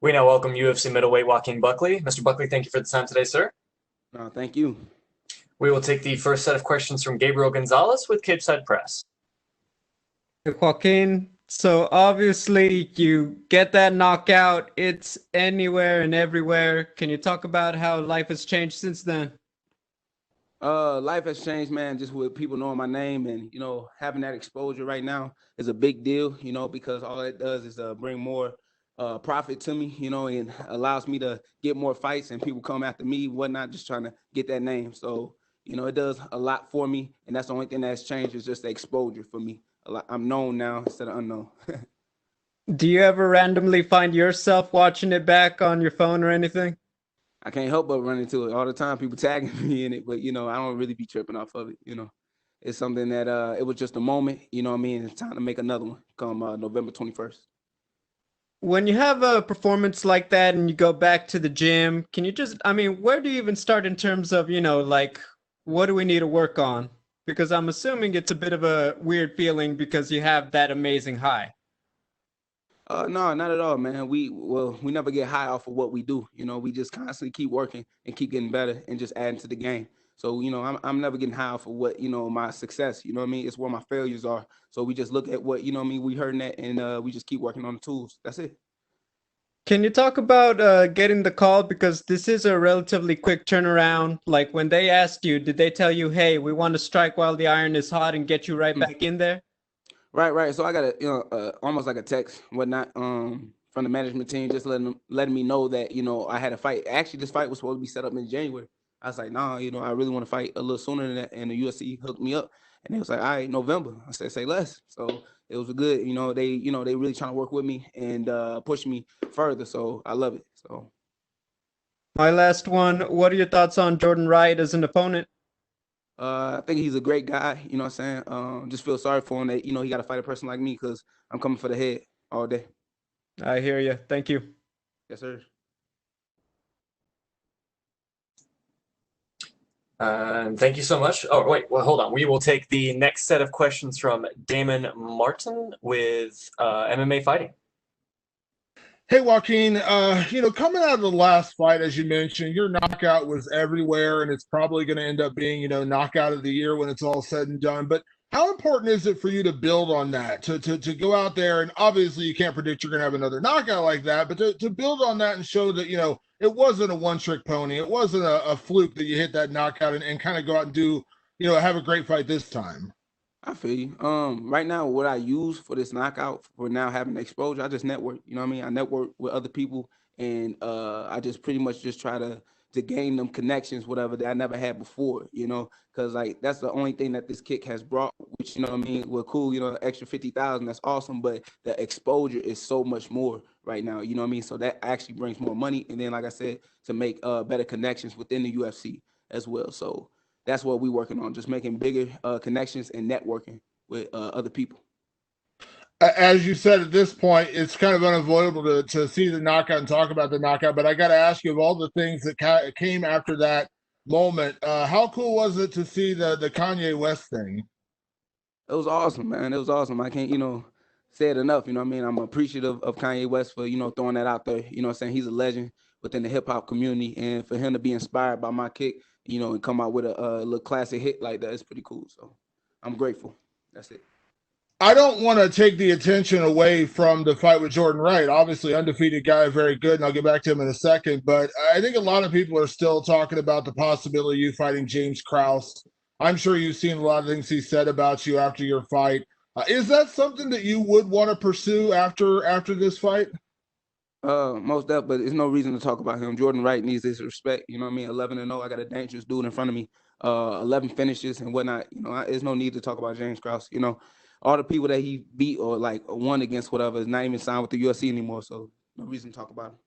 We now welcome UFC middleweight Joaquin Buckley. Mr. Buckley, thank you for the time today, sir. No, thank you. We will take the first set of questions from Gabriel Gonzalez with Cape Side Press. Hey, Joaquin, so obviously you get that knockout. It's anywhere and everywhere. Can you talk about how life has changed since then? Life has changed, man, just with people knowing my name and, having that exposure right now is a big deal, because all it does is bring more profit to me, and allows me to get more fights and people come after me, whatnot, just trying to get that name. So, it does a lot for me. And that's the only thing that's changed is just the exposure for me. I'm known now instead of unknown. Do you ever randomly find yourself watching it back on your phone or anything? I can't help but run into it all the time. People tagging me in it, but I don't really be tripping off of it. It's something that it was just a moment, what I mean? It's time to make another one come November 21st. When you have a performance like that and you go back to the gym, can you where do you even start in terms of, like, what do we need to work on? Because I'm assuming it's a bit of a weird feeling because you have that amazing high. No, not at all, man. We never get high off of what we do. We just constantly keep working and keep getting better and just adding to the game. So, I'm never getting high off of what, my success, what I mean? It's where my failures are. So we just look at what, what I mean, we heard that and we just keep working on the tools. That's it. Can you talk about getting the call? Because this is a relatively quick turnaround. Like when they asked you, did they tell you, hey, we want to strike while the iron is hot and get you right back in there? Right. So I got almost like a text, whatnot, from the management team, just letting me know that I had a fight. Actually, this fight was supposed to be set up in January. I was like, nah, I really want to fight a little sooner than that. And the UFC hooked me up, and it was like, all right, November. I said, say less. So it was good. They really trying to work with me and push me further. So I love it. So My last one. What are your thoughts on Jordan Wright as an opponent? I think he's a great guy. You know what I'm saying? Just feel sorry for him that he got to fight a person like me because I'm coming for the head all day. I hear you. Thank you. Yes, sir. Thank you so much. Oh, wait, well, hold on. We will take the next set of questions from Damon Martin with MMA Fighting. Hey Joaquin, coming out of the last fight, as you mentioned, your knockout was everywhere, and it's probably going to end up being, knockout of the year when it's all said and done. But how important is it for you to build on that, to go out there, and obviously you can't predict you're going to have another knockout like that, but to build on that and show that, it wasn't a one-trick pony, it wasn't a fluke that you hit that knockout and kind of go out and do, have a great fight this time. I feel you. Right now, what I use for this knockout for now having exposure, I just network. You know what I mean? I network with other people, and I just pretty much just try to gain them connections, whatever that I never had before. Because like that's the only thing that this kick has brought. Which what I mean, well, cool. Extra 50,000, that's awesome. But the exposure is so much more right now. You know what I mean? So that actually brings more money, and then like I said, to make better connections within the UFC as well. So that's what we're working on, just making bigger connections and networking with other people. As you said, at this point, it's kind of unavoidable to see the knockout and talk about the knockout. But I got to ask you, of all the things that came after that moment, how cool was it to see the Kanye West thing? It was awesome, man. It was awesome. I can't, say it enough. You know what I mean? I'm appreciative of Kanye West for, throwing that out there. You know what I'm saying? He's a legend within the hip hop community. And for him to be inspired by my kick, and come out with a little classic hit like that, it's pretty cool. So I'm grateful. That's it. I don't want to take the attention away from the fight with Jordan Wright. Obviously, undefeated guy, very good, and I'll get back to him in a second. But I think a lot of people are still talking about the possibility of you fighting James Krause. I'm sure you've seen a lot of things he said about you after your fight. Is that something that you would want to pursue after this fight? Most definitely, but there's no reason to talk about him. Jordan Wright needs his respect. You know what I mean? 11-0. I got a dangerous dude in front of me. 11 finishes and whatnot. There's no need to talk about James Krause. All the people that he beat or like won against, whatever, is not even signed with the UFC anymore. So no reason to talk about him.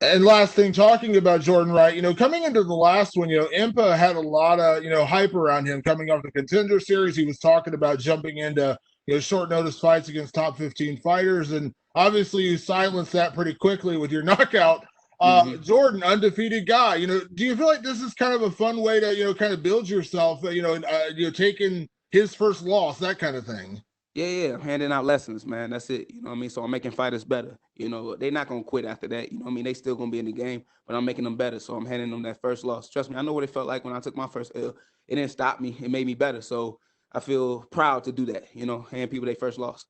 And last thing, talking about Jordan Wright, coming into the last one, Impa had a lot of, hype around him coming off the Contender Series. He was talking about jumping into, short notice fights against top 15 fighters. And obviously you silenced that pretty quickly with your knockout. Jordan, undefeated guy, do you feel like this is kind of a fun way to, kind of build yourself, taking his first loss, that kind of thing? Yeah, I'm handing out lessons, man. That's it. You know what I mean? So I'm making fighters better. You know, they're not gonna quit after that. You know what I mean? They still gonna be in the game, but I'm making them better. So I'm handing them that first loss. Trust me, I know what it felt like when I took my first L. It didn't stop me. It made me better. So I feel proud to do that. You know, hand people their first loss.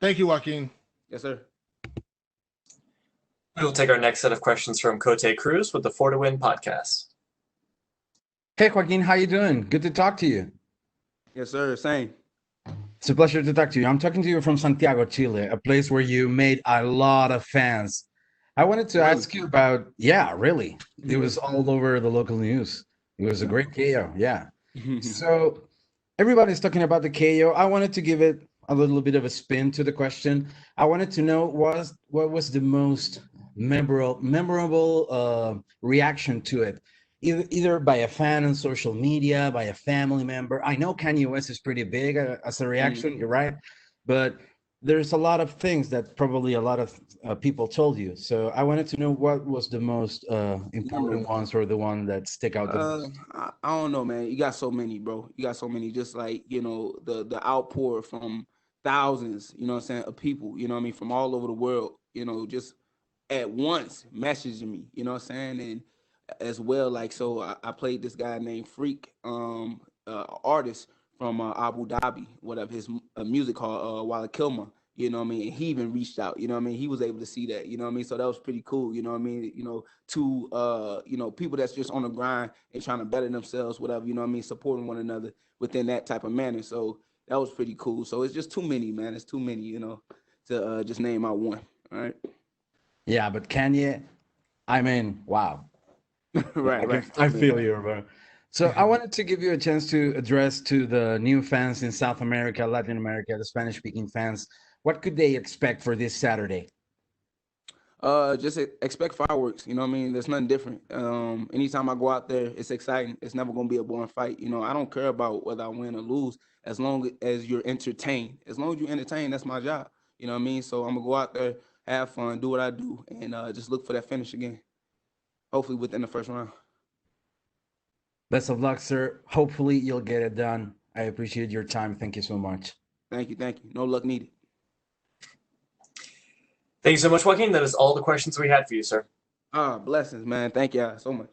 Thank you, Joaquin. Yes, sir. We will take our next set of questions from Cote Cruz with the 4 to Win podcast. Hey, Joaquin, how you doing? Good to talk to you. Yes, sir. Same. It's a pleasure to talk to you. I'm talking to you from Santiago, Chile, a place where you made a lot of fans. I wanted to Really? ask you about, yeah, really. It was all over the local news. It was a great KO, yeah. So everybody's talking about the KO. I wanted to give it a little bit of a spin to the question. I wanted to know what was the most memorable reaction to it, either by a fan on social media, by a family member. I know Kanye West is pretty big as a reaction. You're right, but there's a lot of things that probably a lot of people told you. So I wanted to know what was the most important ones, or the one that stick out the most. I don't know, man. You got so many, bro. You got so many. Just like, you know, the outpour from thousands, you know what I'm saying, of people, you know what I mean, from all over the world, you know, just at once messaging me, you know what I'm saying? And as well, like, so I played this guy named Freak, artist from Abu Dhabi, whatever his music called Walla Kilmer, you know what I mean? And he even reached out, you know what I mean? He was able to see that, you know what I mean? So that was pretty cool, you know what I mean? You know, to you know, people that's just on the grind and trying to better themselves, whatever, you know what I mean, supporting one another within that type of manner. So that was pretty cool. So it's just too many, man. It's too many, you know, to just name out one. All right. Yeah, but Kanye, I mean, wow. Right. I feel you, bro. So I wanted to give you a chance to address to the new fans in South America, Latin America, the Spanish-speaking fans. What could they expect for this Saturday? Just expect fireworks. You know what I mean? There's nothing different. Anytime I go out there, it's exciting. It's never gonna be a boring fight. You know, I don't care about whether I win or lose, as long as you're entertained. As long as you're entertained, that's my job. You know what I mean? So I'm gonna go out there, have fun, do what I do, and just look for that finish again. Hopefully within the first round. Best of luck, sir. Hopefully you'll get it done. I appreciate your time. Thank you so much. Thank you. No luck needed. Thank you so much, Joaquin. That is all the questions we had for you, sir. Blessings, man. Thank y'all so much.